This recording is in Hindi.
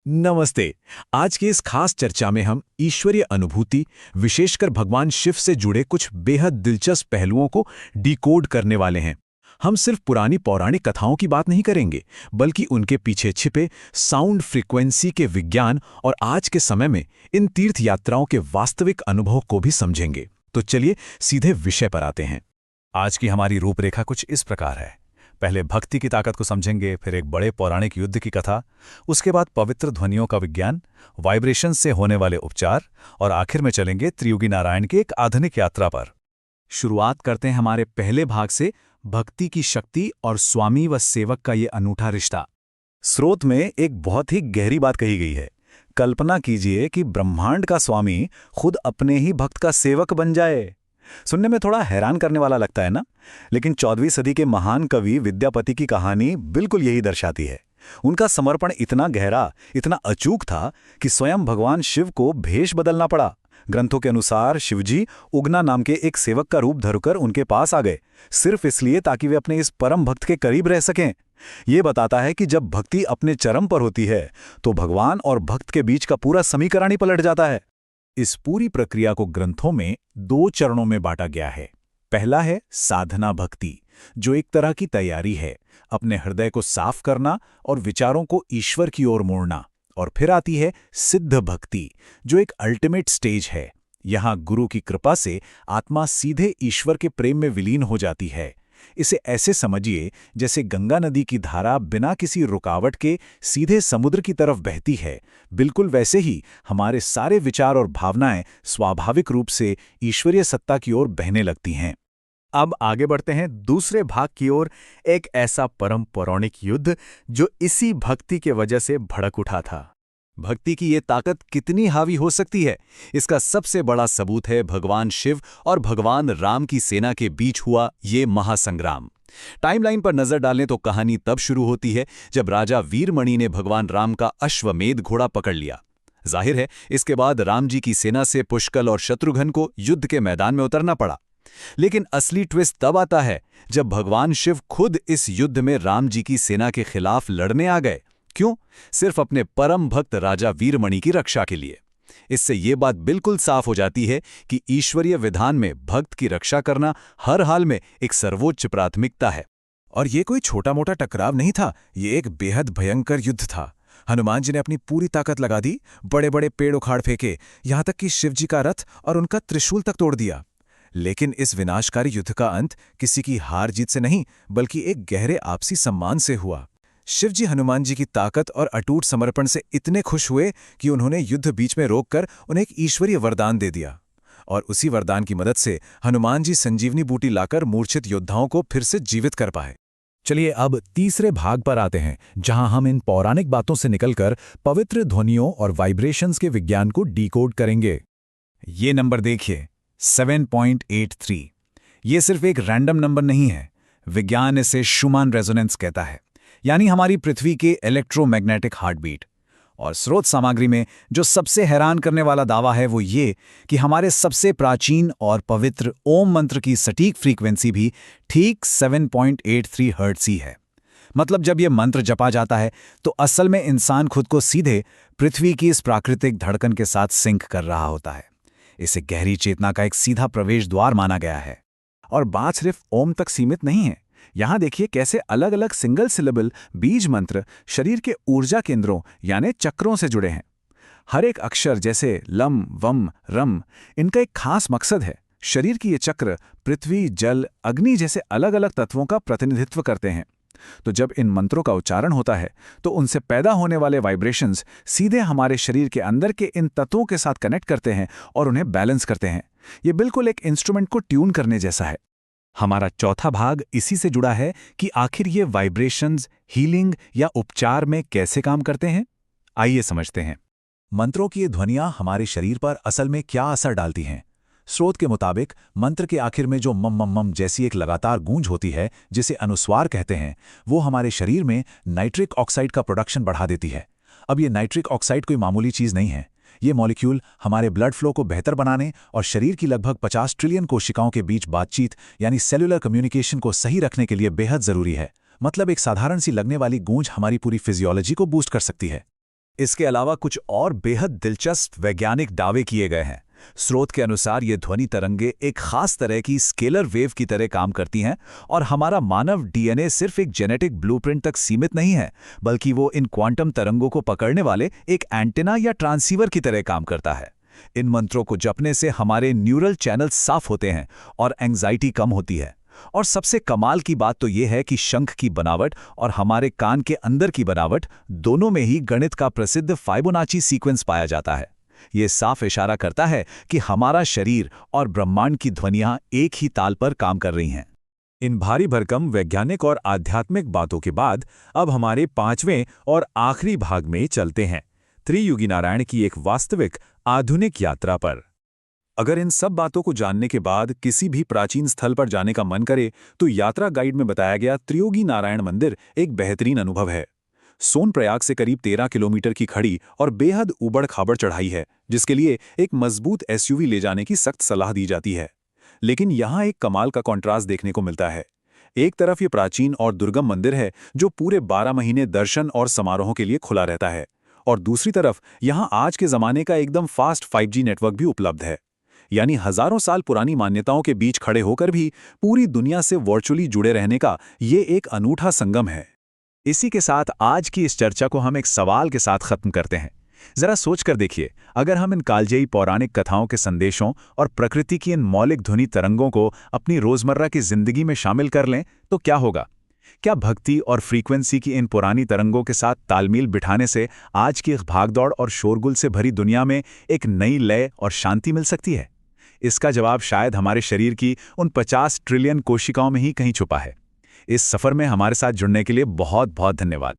नमस्ते। आज की इस खास चर्चा में हम ईश्वरीय अनुभूति, विशेषकर भगवान शिव से जुड़े कुछ बेहद दिलचस्प पहलुओं को डिकोड करने वाले हैं। हम सिर्फ पुरानी पौराणिक कथाओं की बात नहीं करेंगे, बल्कि उनके पीछे छिपे साउंड फ्रीक्वेंसी के विज्ञान और आज के समय में इन तीर्थ यात्राओं के वास्तविक अनुभव को भी समझेंगे। तो चलिए सीधे विषय पर आते हैं। आज की हमारी रूपरेखा कुछ इस प्रकार है। पहले भक्ति की ताकत को समझेंगे, फिर एक बड़े पौराणिक युद्ध की कथा, उसके बाद पवित्र ध्वनियों का विज्ञान, वाइब्रेशन से होने वाले उपचार और आखिर में चलेंगे त्रियुगी नारायण की एक आधुनिक यात्रा पर। शुरुआत करते हैं हमारे पहले भाग से, भक्ति की शक्ति और स्वामी व सेवक का ये अनूठा रिश्ता। स्रोत में एक बहुत ही गहरी बात कही गई है। कल्पना कीजिए कि ब्रह्मांड का स्वामी खुद अपने ही भक्त का सेवक बन जाए। सुनने में थोड़ा हैरान करने वाला लगता है ना, लेकिन 14वीं सदी के महान कवि विद्यापति की कहानी बिल्कुल यही दर्शाती है। उनका समर्पण इतना गहरा, इतना अचूक था कि स्वयं भगवान शिव को भेष बदलना पड़ा। ग्रंथों के अनुसार शिवजी उगना नाम के एक सेवक का रूप धरकर उनके पास आ गए, सिर्फ इसलिए ताकि वे अपने इस परम भक्त के करीब रह सकें। ये बताता है कि जब भक्ति अपने चरम पर होती है तो भगवान और भक्त के बीच का पूरा समीकरण ही पलट जाता है। इस पूरी प्रक्रिया को ग्रंथों में 2 चरणों में बांटा गया है। पहला है साधना भक्ति, जो एक तरह की तैयारी है, अपने हृदय को साफ करना और विचारों को ईश्वर की ओर मोड़ना। और फिर आती है सिद्ध भक्ति, जो एक अल्टीमेट स्टेज है। यहाँ गुरु की कृपा से आत्मा सीधे ईश्वर के प्रेम में विलीन हो जाती है। इसे ऐसे समझिए जैसे गंगा नदी की धारा बिना किसी रुकावट के सीधे समुद्र की तरफ बहती है। बिल्कुल वैसे ही हमारे सारे विचार और भावनाएं स्वाभाविक रूप से ईश्वरीय सत्ता की ओर बहने लगती हैं। अब आगे बढ़ते हैं दूसरे भाग की ओर, एक ऐसा परम पौराणिक युद्ध जो इसी भक्ति के वजह से भड़क उठा था। भक्ति की ये ताकत कितनी हावी हो सकती है, इसका सबसे बड़ा सबूत है भगवान शिव और भगवान राम की सेना के बीच हुआ ये महासंग्राम। टाइमलाइन पर नजर डालें तो कहानी तब शुरू होती है जब राजा वीरमणि ने भगवान राम का अश्वमेध घोड़ा पकड़ लिया। जाहिर है इसके बाद राम जी की सेना से पुष्कल और शत्रुघ्न को युद्ध के मैदान में उतरना पड़ा। लेकिन असली ट्विस्ट तब आता है जब भगवान शिव खुद इस युद्ध में राम जी की सेना के खिलाफ लड़ने आ गए। क्यों? सिर्फ अपने परम भक्त राजा वीरमणि की रक्षा के लिए। इससे ये बात बिल्कुल साफ हो जाती है कि ईश्वरीय विधान में भक्त की रक्षा करना हर हाल में एक सर्वोच्च प्राथमिकता है। और ये कोई छोटा मोटा टकराव नहीं था, ये एक बेहद भयंकर युद्ध था। हनुमान जी ने अपनी पूरी ताकत लगा दी, बड़े बड़े पेड़ उखाड़ फेंके, यहां तक कि शिवजी का रथ और उनका त्रिशूल तक तोड़ दिया। लेकिन इस विनाशकारी युद्ध का अंत किसी की हार जीत से नहीं, बल्कि एक गहरे आपसी सम्मान से हुआ। शिवजी हनुमान जी की ताकत और अटूट समर्पण से इतने खुश हुए कि उन्होंने युद्ध बीच में रोककर उन्हें एक ईश्वरीय वरदान दे दिया। और उसी वरदान की मदद से हनुमान जी संजीवनी बूटी लाकर मूर्छित योद्धाओं को फिर से जीवित कर पाए। चलिए अब तीसरे भाग पर आते हैं, जहां हम इन पौराणिक बातों से निकलकर पवित्र ध्वनियों और वाइब्रेशंस के विज्ञान को डिकोड करेंगे। ये नंबर देखिए, 7.83। ये सिर्फ एक रैंडम नंबर नहीं है। विज्ञान इसे शुमान रेजोनेंस कहता है, यानी हमारी पृथ्वी के इलेक्ट्रोमैग्नेटिक हार्टबीट। और स्रोत सामग्री में जो सबसे हैरान करने वाला दावा है वो ये कि हमारे सबसे प्राचीन और पवित्र ओम मंत्र की सटीक फ्रीक्वेंसी भी ठीक 7.83 हर्ट्ज ही है। मतलब जब ये मंत्र जपा जाता है तो असल में इंसान खुद को सीधे पृथ्वी की इस प्राकृतिक धड़कन के साथ सिंक कर रहा होता है। इसे गहरी चेतना का एक सीधा प्रवेश द्वार माना गया है। और बात सिर्फ ओम तक सीमित नहीं है। यहां देखिए कैसे अलग अलग सिंगल सिलेबल बीज मंत्र शरीर के ऊर्जा केंद्रों यानी चक्रों से जुड़े हैं। हर एक अक्षर जैसे लम, वम, रम, इनका एक खास मकसद है। शरीर की ये चक्र पृथ्वी, जल, अग्नि जैसे अलग अलग तत्वों का प्रतिनिधित्व करते हैं। तो जब इन मंत्रों का उच्चारण होता है तो उनसे पैदा होने वाले वाइब्रेशंस सीधे हमारे शरीर के अंदर के इन तत्वों के साथ कनेक्ट करते हैं और उन्हें बैलेंस करते हैं। ये बिल्कुल एक इंस्ट्रूमेंट को ट्यून करने जैसा है। हमारा चौथा भाग इसी से जुड़ा है कि आखिर ये वाइब्रेशंस हीलिंग या उपचार में कैसे काम करते हैं। आइए समझते हैं। मंत्रों की ये ध्वनियां हमारे शरीर पर असल में क्या असर डालती हैं। स्रोत के मुताबिक मंत्र के आखिर में जो मम मम मम जैसी एक लगातार गूंज होती है, जिसे अनुस्वार कहते हैं, वो हमारे शरीर में नाइट्रिक ऑक्साइड का प्रोडक्शन बढ़ा देती है। अब ये नाइट्रिक ऑक्साइड कोई मामूली चीज़ नहीं है। ये मॉलिक्यूल हमारे ब्लड फ्लो को बेहतर बनाने और शरीर की लगभग 50 ट्रिलियन कोशिकाओं के बीच बातचीत यानी सेलुलर कम्युनिकेशन को सही रखने के लिए बेहद ज़रूरी है। मतलब एक साधारण सी लगने वाली गूंज हमारी पूरी फिजियोलॉजी को बूस्ट कर सकती है। इसके अलावा कुछ और बेहद दिलचस्प वैज्ञानिक दावे किए गए हैं। स्रोत के अनुसार ये ध्वनि तरंगे एक खास तरह की स्केलर वेव की तरह काम करती हैं और हमारा मानव डीएनए सिर्फ एक जेनेटिक ब्लूप्रिंट तक सीमित नहीं है, बल्कि वो इन क्वांटम तरंगों को पकड़ने वाले एक एंटेना या ट्रांसीवर की तरह काम करता है। इन मंत्रों को जपने से हमारे न्यूरल चैनल्स साफ होते हैं और एंग्जाइटी कम होती है। और सबसे कमाल की बात तो यह है कि शंख की बनावट और हमारे कान के अंदर की बनावट दोनों में ही गणित का प्रसिद्ध फाइबोनाची सीक्वेंस पाया जाता है। ये साफ इशारा करता है कि हमारा शरीर और ब्रह्मांड की ध्वनियां एक ही ताल पर काम कर रही हैं। इन भारी भरकम वैज्ञानिक और आध्यात्मिक बातों के बाद अब हमारे 5वें और आखिरी भाग में चलते हैं, त्रियुगी नारायण की एक वास्तविक आधुनिक यात्रा पर। अगर इन सब बातों को जानने के बाद किसी भी प्राचीन स्थल पर जाने का मन करे तो यात्रा गाइड में बताया गया त्रियोगी नारायण मंदिर एक बेहतरीन अनुभव है। सोनप्रयाग से करीब 13 किलोमीटर की खड़ी और बेहद ऊबड़-खाबड़ चढ़ाई है, जिसके लिए एक मजबूत एसयूवी ले जाने की सख्त सलाह दी जाती है। लेकिन यहाँ एक कमाल का कॉन्ट्रास्ट देखने को मिलता है। एक तरफ ये प्राचीन और दुर्गम मंदिर है जो पूरे 12 महीने दर्शन और समारोहों के लिए खुला रहता है, और दूसरी तरफ यहाँ आज के ज़माने का एकदम फास्ट 5G नेटवर्क भी उपलब्ध है। यानी हजारों साल पुरानी मान्यताओं के बीच खड़े होकर भी पूरी दुनिया से वर्चुअली जुड़े रहने का ये एक अनूठा संगम है। इसी के साथ आज की इस चर्चा को हम एक सवाल के साथ खत्म करते हैं। जरा सोचकर देखिए, अगर हम इन कालजयी पौराणिक कथाओं के संदेशों और प्रकृति की इन मौलिक ध्वनि तरंगों को अपनी रोजमर्रा की जिंदगी में शामिल कर लें तो क्या होगा? क्या भक्ति और फ्रीक्वेंसी की इन पुरानी तरंगों के साथ तालमेल बिठाने से आज की भागदौड़ और शोरगुल से भरी दुनिया में एक नई लय और शांति मिल सकती है? इसका जवाब शायद हमारे शरीर की उन 50 ट्रिलियन कोशिकाओं में ही कहीं छुपा है। इस सफर में हमारे साथ जुड़ने के लिए बहुत बहुत धन्यवाद।